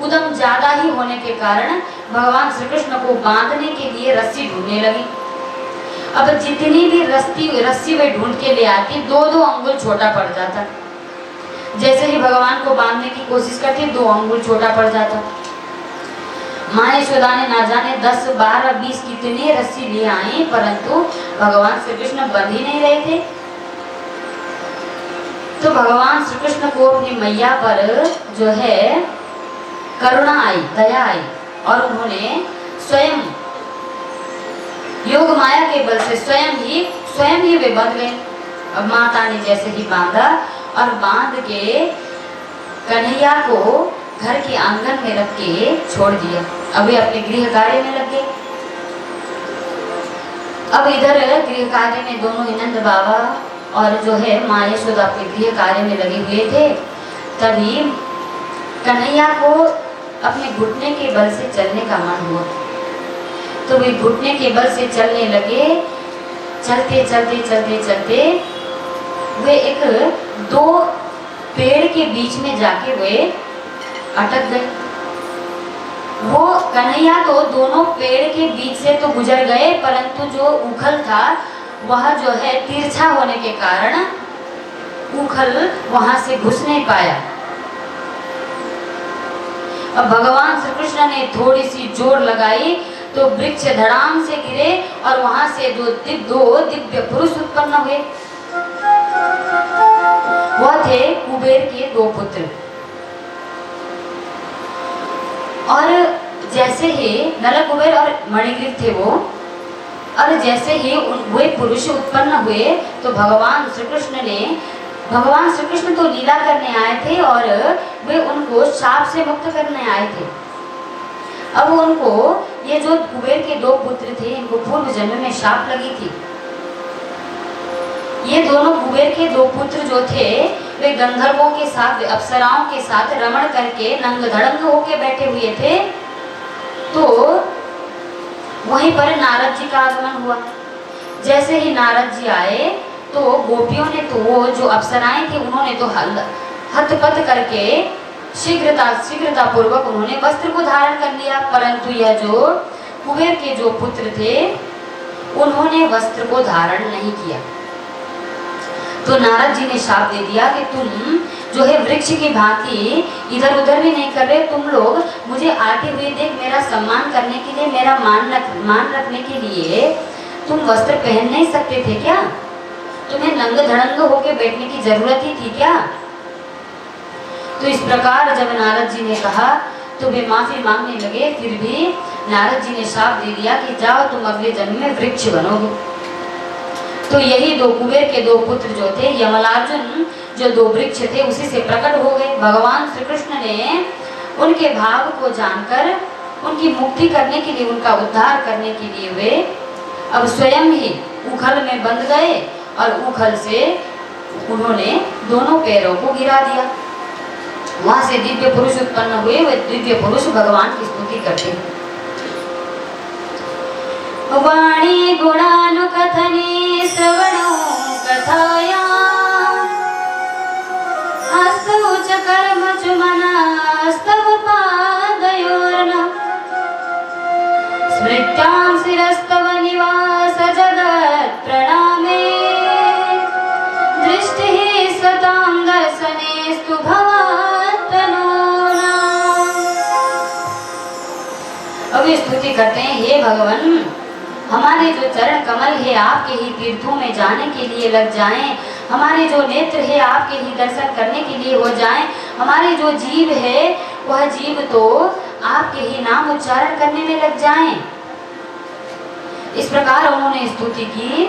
उद्यम ज्यादा ही होने के कारण भगवान श्री कृष्ण को बांधने के लिए रस्सी ढूंढने लगी। अब जितनी भी रस्सी वे ढूंढ के ले आती, 2-2 अंगुल छोटा पड़ जाता। जैसे ही भगवान को बांधने की कोशिश करती, 2 अंगुल छोटा पड़ जाता। माँ यशोदा ने ना जाने 10, 12, 20 कितनी रस्सी ले आई, परंतु भगवान श्री कृष्ण बंध ही नहीं रहे थे। तो भगवान श्री कृष्ण को अपनी मैया पर जो है करुणा आई, दया आई, और उन्होंने स्वयं योग माया के बल से स्वयं ही वे बंध गए। अब माता ने जैसे ही बांधा और बांध के कन्हैया को घर के आंगन में रख के छोड़ दिया। अब वे अपने गृह कार्य में लग गए। अब इधर गृह कार्य में दोनों ही नंद बाबा और जो है माँ यशोदा अपने गृह कार्य में लगे हुए थे। तभी कन्हैया को अपने घुटने के बल से चलने का मन हुआ, तो वे घुटने के बल से चलने लगे। चलते चलते चलते चलते वे एक 2 पेड़ के बीच में जाके वे अटक गए। वो कन्हैया तो दोनों पेड़ के बीच से तो गुजर गए, परंतु जो उखल था वह जो है तिरछा होने के कारण उखल वहां से घुस नहीं पाया। अब भगवान श्री कृष्ण ने थोड़ी सी जोर लगाई तो वृक्ष धड़ाम से गिरे और वहां से 2 दिव्य पुरुष उत्पन्न हुए। वह थे कुबेर के 2 पुत्र। और जैसे ही नल कुबेर और मणिग्रीव थे वो, और जैसे ही वे पुरुष उत्पन्न हुए तो भगवान श्री कृष्ण तो लीला करने आए थे और वे उनको शाप से मुक्त करने आए थे। अब उनको ये जो कुबेर के 2 पुत्र थे, इनको पूर्व जन्म में शाप लगी थी। ये दोनों कुबेर के 2 पुत्र जो थे वे गंधर्वों के साथ, अप्सराओं के साथ रमण करके नंग धड़ंग होके बैठे हुए थे। तो वहीं पर नारद जी का आगमन हुआ। जैसे ही नारद जी आए तो गोपियों ने तो वो जो अप्सराएं थी उन्होंने तो हथपथ करके शीघ्रता पूर्वक उन्होंने वस्त्र को धारण कर लिया, परंतु यह जो कुबेर के जो पुत्र थे उन्होंने वस्त्र को धारण नहीं किया। तो नारद जी ने शाप दे दिया कि तुम जो है वृक्ष की भांति इधर उधर भी नहीं कर रहे, तुम लोग मुझे आते हुए देख मेरा सम्मान करने के लिए, मेरा मान रखने के लिए तुम वस्त्र पहन नहीं सकते थे क्या? तुम्हें नंग धड़ंग होके बैठने की जरूरत ही थी क्या? तो इस प्रकार जब नारद जी ने कहा तो वे माफी मांगने लगे, फिर भी नारद जी ने शाप दे दिया कि जाओ तुम अगले जन्म में वृक्ष बनोगे। तो यही 2 कुबेर के 2 पुत्र जो थे, यमलार्जुन जो 2 वृक्ष थे उसी से प्रकट हो गए। भगवान श्री कृष्ण ने उनके भाव को जानकर उनकी मुक्ति करने के लिए, उनका उद्धार करने के लिए वे अब स्वयं ही उखल में बंध गए और उखल से उन्होंने दोनों पैरों को गिरा दिया। वहां से दिव्य पुरुष उत्पन्न हुए। वे दिव्य पुरुष भगवान की स्तुति करते हैं। वाणी गुणानुकथने श्रवणो कथाया हस्तौ च कर्म च मनस्तव पादयोर्न स्मृत्यां शिरस्तव निवास जगत् प्रणामे दृष्टिः स्वतां दर्शनेस्तु भवात्तनूना। अब स्तुति करते हैं, हे भगवान हमारे जो चरण कमल है आपके ही तीर्थों में जाने के लिए लग जाएं, हमारे जो नेत्र है आपके ही दर्शन करने के लिए हो जाएं, हमारे जो जीव है वह जीव तो आपके ही नाम उच्चारण करने में लग जाएं। इस प्रकार उन्होंने स्तुति की।